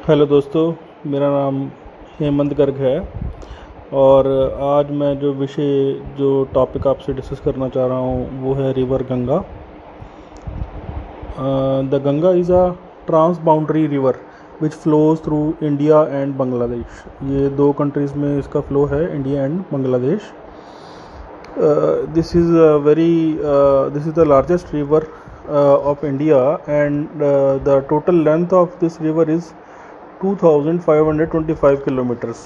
Hello दोस्तों, मेरा नाम हेमंत गर्ग है। और आज मैं जो टॉपिक आपसे डिस्कस करना चाह रहा हूँ वो है river Ganga. The Ganga is a transboundary river which flows through India and Bangladesh. ये दो कंट्रीज़ में इसका फ्लो है, India and Bangladesh. This is the largest river of India, and the total length of this river is 2525 kilometers.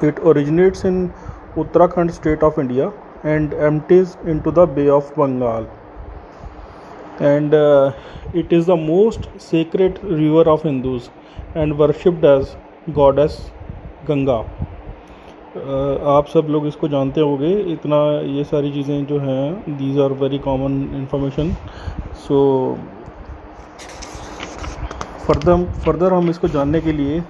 It originates in Uttarakhand state of India and empties into the Bay of Bengal, and it is the most sacred river of Hindus and worshipped as goddess Ganga. आप सब लोग इसको जानते होंगे। इतना ये सारी चीज़ें जो हैं, these are very common information. So further हम इसको जानने के लिए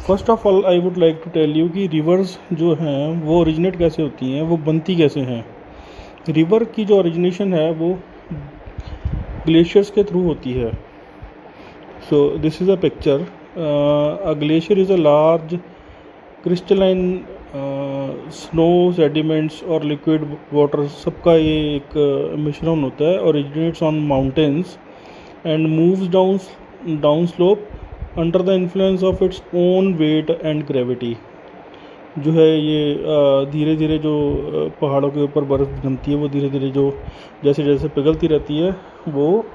first of all I would like to tell you कि रिवर्स जो हैं वो ओरिजिनेट कैसे होती हैं, वो बनती कैसे हैं। रिवर की जो ओरिजिनेशन है वो ग्लेशियर्स के थ्रू होती है। So this is a picture. A glacier is a large crystalline snow, sediments और लिक्विड वाटर, सबका ये एक मिश्रण होता है। Originates on mountains and moves down slope under the influence of its own wait and gravity. जो है ये धीरे धीरे जो पहाड़ों के ऊपर बर्फ़ जमती है वो धीरे धीरे जो जैसे जैसे पिघलती रहती है वो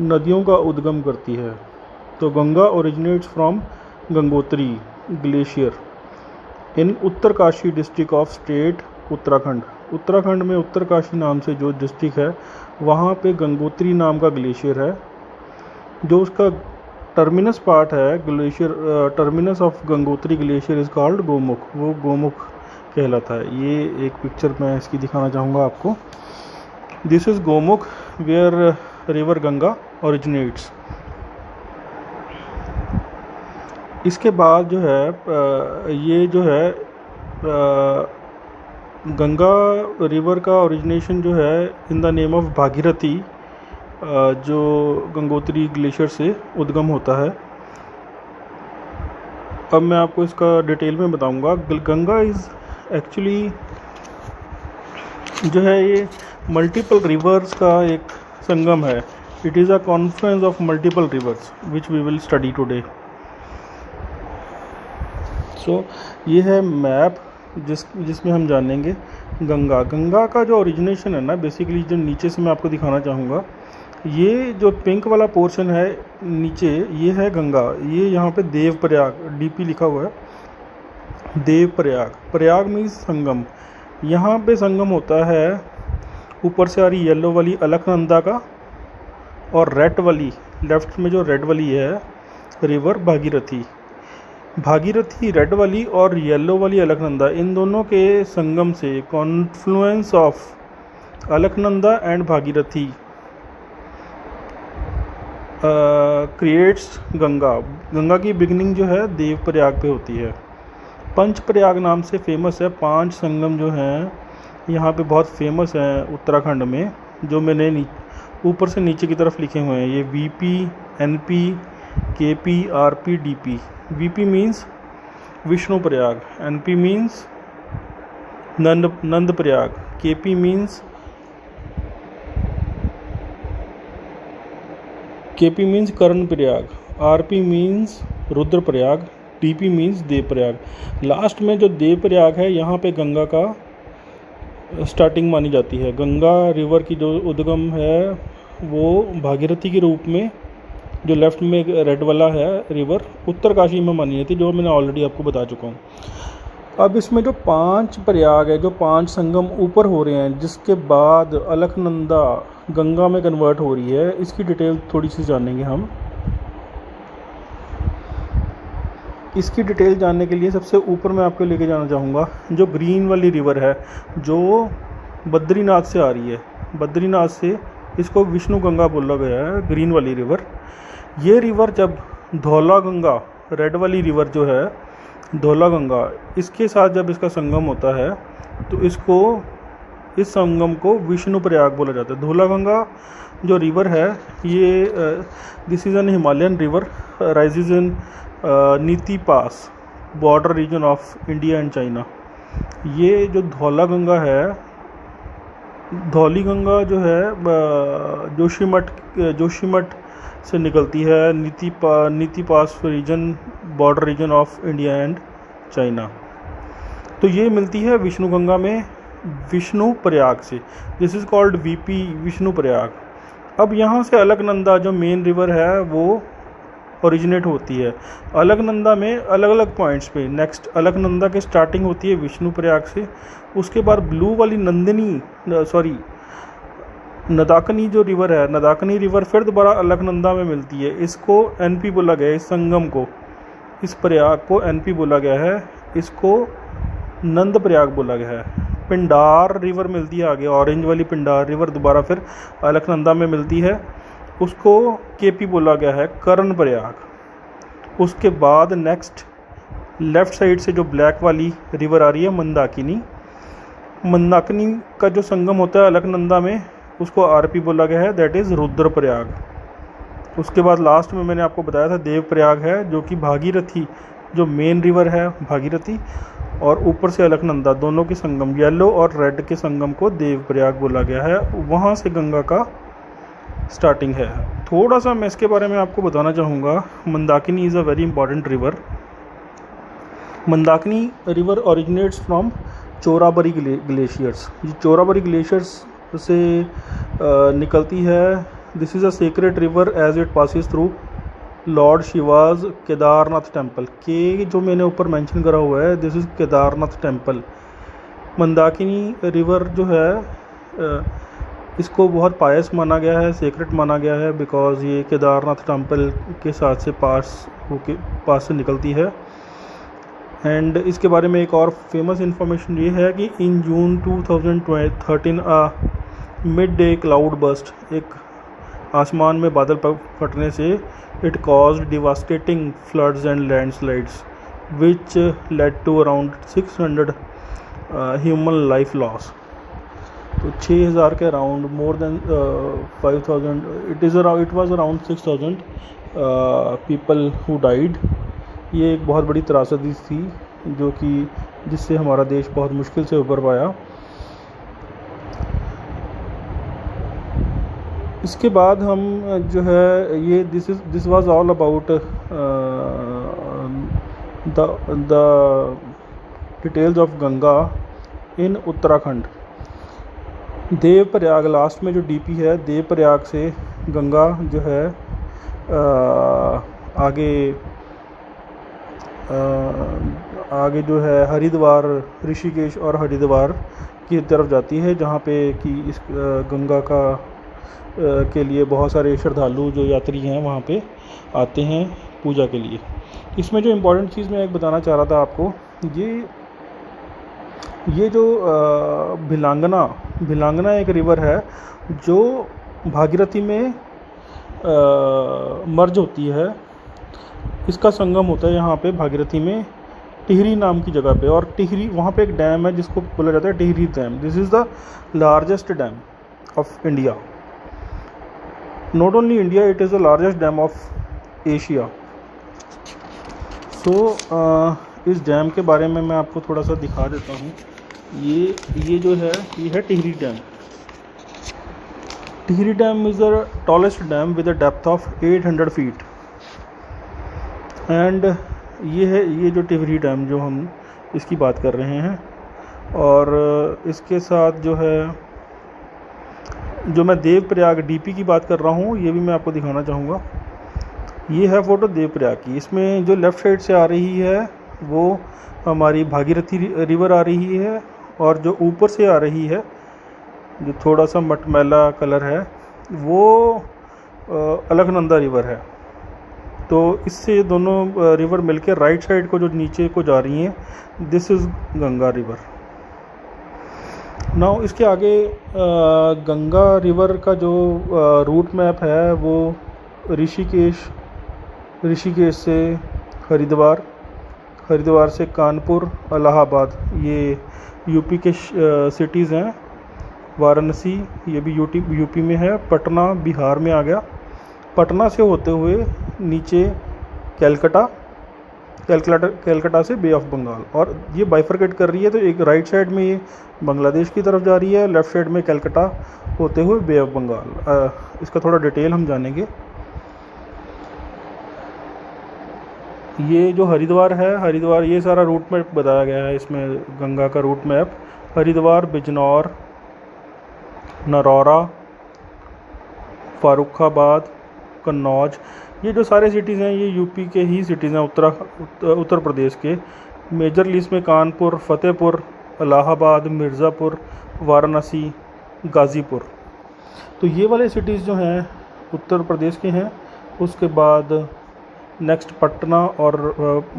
नदियों का उद्गम करती है। तो Ganga originates from Gangotri glacier in Uttarkashi district of state Uttarakhand. Uttarakhand में उत्तरकाशी नाम से जो डिस्ट्रिक्ट है वहाँ पे गंगोत्री नाम का ग्लेशियर है। जो उसका टर्मिनस पार्ट है glacier, terminus of Gangotri glacier is called Gomukh, वो गोमुख कहलाता है। ये एक पिक्चर मैं इसकी दिखाना चाहूँगा आपको। This is Gomukh where river Ganga originates. इसके बाद जो है ये जो है गंगा रिवर का ओरिजिनेशन जो है in the name of Bhagirathi, जो गंगोत्री ग्लेशियर से उद्गम होता है। अब मैं आपको इसका डिटेल में बताऊंगा। गंगा इज़ एक्चुअली जो है ये मल्टीपल रिवर्स का एक संगम है। It is a confluence of multiple rivers which we will study today. So ये है मैप जिसमें हम जानेंगे गंगा का जो ओरिजिनेशन है ना, बेसिकली जो नीचे से मैं आपको दिखाना चाहूँगा। ये जो पिंक वाला पोर्शन है नीचे, ये है गंगा। ये यहाँ पे देवप्रयाग डीपी लिखा हुआ है। देवप्रयाग, प्रयाग मीन्स संगम। यहाँ पे संगम होता है ऊपर से आ रही येलो वाली अलकनंदा का, और रेड वाली लेफ्ट में जो रेड वाली है रिवर भागीरथी रेड वाली और येलो वाली अलकनंदा, इन दोनों के संगम से Confluence of Alaknanda and Bhagirathi creates Ganga की बिगनिंग जो है देवप्रयाग पे होती है। पंचप्रयाग नाम से फेमस है। 5 संगम जो हैं यहाँ पे बहुत फेमस हैं उत्तराखंड में, जो मैंने ऊपर से नीचे की तरफ लिखे हुए हैं। ये VP, NP, KP, RP, DP. VP means Vishnu Prayag, NP means Nand Prayag, KP means Karn Prayag, RP means Rudra Prayag, DP means Dev Prayag. Last में जो देव प्रयाग है यहाँ पे गंगा का स्टार्टिंग मानी जाती है। गंगा रिवर की जो उद्गम है वो भागीरथी के रूप में, जो लेफ्ट में रेड वाला है रिवर, उत्तरकाशी में मानी जाती है, जो मैंने ऑलरेडी आपको बता चुका हूँ। अब इसमें जो 5 प्रयाग है, जो 5 संगम ऊपर हो रहे हैं, जिसके बाद अलकनंदा गंगा में कन्वर्ट हो रही है, इसकी डिटेल थोड़ी सी जानेंगे हम। इसकी डिटेल जानने के लिए सबसे ऊपर मैं आपको लेके जाना चाहूँगा जो ग्रीन वाली रिवर है, जो बद्रीनाथ से आ रही है। बद्रीनाथ से इसको विष्णु गंगा बोला गया है, ग्रीन वाली रिवर। ये रिवर जब धौला गंगा, रेड वाली रिवर जो है धौला गंगा, इसके साथ जब इसका संगम होता है तो इस संगम को विष्णु प्रयाग बोला जाता है। धौलागंगा जो रिवर है ये this is an Himalayan river rises in Niti pass border region of India and China. ये जो धौलागंगा है, धौलीगंगा जो है जोशीमठ से निकलती है Niti pass region border region of India and China. तो ये मिलती है विष्णुगंगा में विष्णु प्रयाग से। This is called VP Vishnu Prayag. अब यहाँ से अलकनंदा जो मेन रिवर है वो ओरिजिनेट होती है। अलकनंदा में अलग अलग पॉइंट्स पे नेक्स्ट अलकनंदा की स्टार्टिंग होती है विष्णु प्रयाग से। उसके बाद ब्लू वाली नदाकनी जो रिवर है, नदाकनी रिवर फिर दोबारा अलकनंदा में मिलती है। इसको एनपी बोला गया है, इस संगम को, इस प्रयाग को एनपी बोला गया है, इसको नंद प्रयाग बोला गया है। पिंडार रिवर मिलती है आगे, ऑरेंज वाली पिंडार रिवर दोबारा फिर अलकनंदा में मिलती है, उसको केपी बोला गया है, कर्ण प्रयाग। उसके बाद नेक्स्ट लेफ़्ट साइड से जो ब्लैक वाली रिवर आ रही है मंदाकिनी का जो संगम होता है अलकनंदा में, उसको आरपी बोला गया है, दैट इज़ रुद्रप्रयाग। उसके बाद लास्ट में मैंने आपको बताया था देव प्रयाग है, जो कि भागीरथी जो मेन रिवर है भागीरथी और ऊपर से अलकनंदा दोनों के संगम येलो और रेड के संगम को देव प्रयाग बोला गया है। वहाँ से गंगा का स्टार्टिंग है। थोड़ा सा मैं इसके बारे में आपको बताना चाहूँगा। Mandakini is a very important river. Mandakini river originates from Chorabari glaciers. ये चोराबरी ग्लेशियर्स से निकलती है। This is a sacred river as it passes through lord Shiva's Kedarnath temple. के जो मैंने ऊपर मेंशन करा हुआ है, this is Kedarnath temple. Mandakini river जो है इसको बहुत पायस माना गया है, सेक्रेट माना गया है, बिकॉज ये केदारनाथ टेम्पल के साथ से पास से निकलती है। एंड इसके बारे में एक और फेमस इंफॉर्मेशन ये है कि in June 2013 midday cloudburst, एक आसमान में बादल फटने से, it caused devastating floods and landslides which led to around 600 human life loss. तो 6000 के around more than 5000 it was around 6000 people who died. ये एक बहुत बड़ी त्रासदी थी जो कि जिससे हमारा देश बहुत मुश्किल से उबर पाया। इसके बाद हम जो है ये this was all about the details of Ganga in Uttarakhand. Dev Prayag last में जो डीपी है, देव प्रयाग से गंगा जो है आगे जो है हरिद्वार, ऋषिकेश और हरिद्वार की तरफ जाती है, जहाँ पे कि इस गंगा का के लिए बहुत सारे श्रद्धालु जो यात्री हैं वहाँ पे आते हैं पूजा के लिए। इसमें जो इम्पोर्टेंट चीज़ मैं एक बताना चाह रहा था आपको, ये जो भिलांगना एक रिवर है जो भागीरथी में मर्ज होती है। इसका संगम होता है यहाँ पे भागीरथी में टिहरी नाम की जगह पे, और टिहरी वहाँ पे एक डैम है जिसको बोला जाता है Tehri dam. This is the largest dam of India. Not only India, it is the largest dam of Asia. So इस डैम के बारे में मैं आपको थोड़ा सा दिखा देता हूँ। ये जो है ये है Tehri dam. Tehri dam is the tallest dam with a depth of 800 feet. And ये जो टिहरी डैम जो हम इसकी बात कर रहे हैं, और इसके साथ जो है जो मैं देव प्रयाग डीपी की बात कर रहा हूँ, ये भी मैं आपको दिखाना चाहूँगा। ये है फ़ोटो देव प्रयाग की। इसमें जो लेफ़्ट साइड से आ रही है वो हमारी भागीरथी रिवर आ रही है, और जो ऊपर से आ रही है जो थोड़ा सा मटमैला कलर है वो अलकनंदा रिवर है। तो इससे दोनों रिवर मिलकर राइट साइड को जो नीचे को जा रही हैं, this is Ganga river. Now इसके आगे गंगा रिवर का जो रूट मैप है वो ऋषिकेश से हरिद्वार, हरिद्वार से कानपुर, इलाहाबाद, ये यूपी के सिटीज़ हैं। वाराणसी ये भी यूपी में है। पटना बिहार में आ गया। पटना से होते हुए नीचे कैलकाटा से बे ऑफ बंगाल, और ये बाइफरकेट कर रही है। तो एक राइट साइड में ये बांग्लादेश की तरफ जा रही है, लेफ़्ट साइड में कैलकाटा होते हुए बे ऑफ बंगाल। इसका थोड़ा डिटेल हम जानेंगे। ये जो हरिद्वार है, हरिद्वार ये सारा रूट मैप बताया गया है इसमें, गंगा का रूट मैप। हरिद्वार, बिजनौर, नरौरा, फारुखाबाद, कन्नौज, ये जो सारे सिटीज़ हैं ये यूपी के ही सिटीज़ हैं, उत्तर प्रदेश के। मेजर लिस्ट में कानपुर, फतेहपुर, इलाहाबाद, मिर्ज़ापुर, वाराणसी, गाज़ीपुर। तो ये वाले सिटीज़ जो हैं उत्तर प्रदेश के हैं। उसके बाद नेक्स्ट पटना और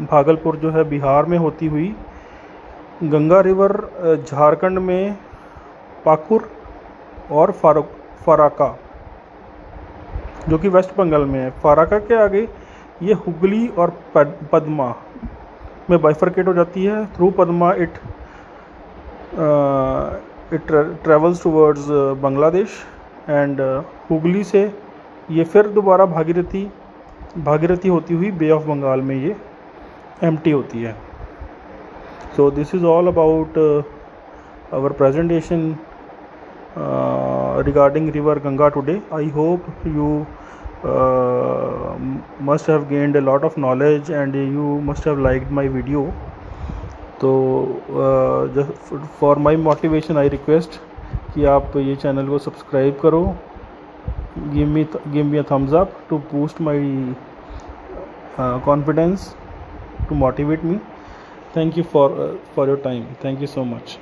भागलपुर जो है बिहार में होती हुई, गंगा रिवर झारखंड में पाकुर और फराका जो कि वेस्ट बंगाल में है। फराका के आगे ये हुगली और पद्मा में बाइफरकेट हो जाती है। Through Padma it travels towards Bangladesh, and Hooghly से ये फिर दोबारा भागीरथी होती हुई बे ऑफ बंगाल में ये एम्प्टी होती है। So this is all about our presentation regarding river Ganga today. I hope you must have gained a lot of knowledge and you must have liked my video. तो just for my motivation I request कि आप ये channel को subscribe करो, give me a thumbs up to boost my confidence, to motivate me. Thank you for your time. Thank you so much.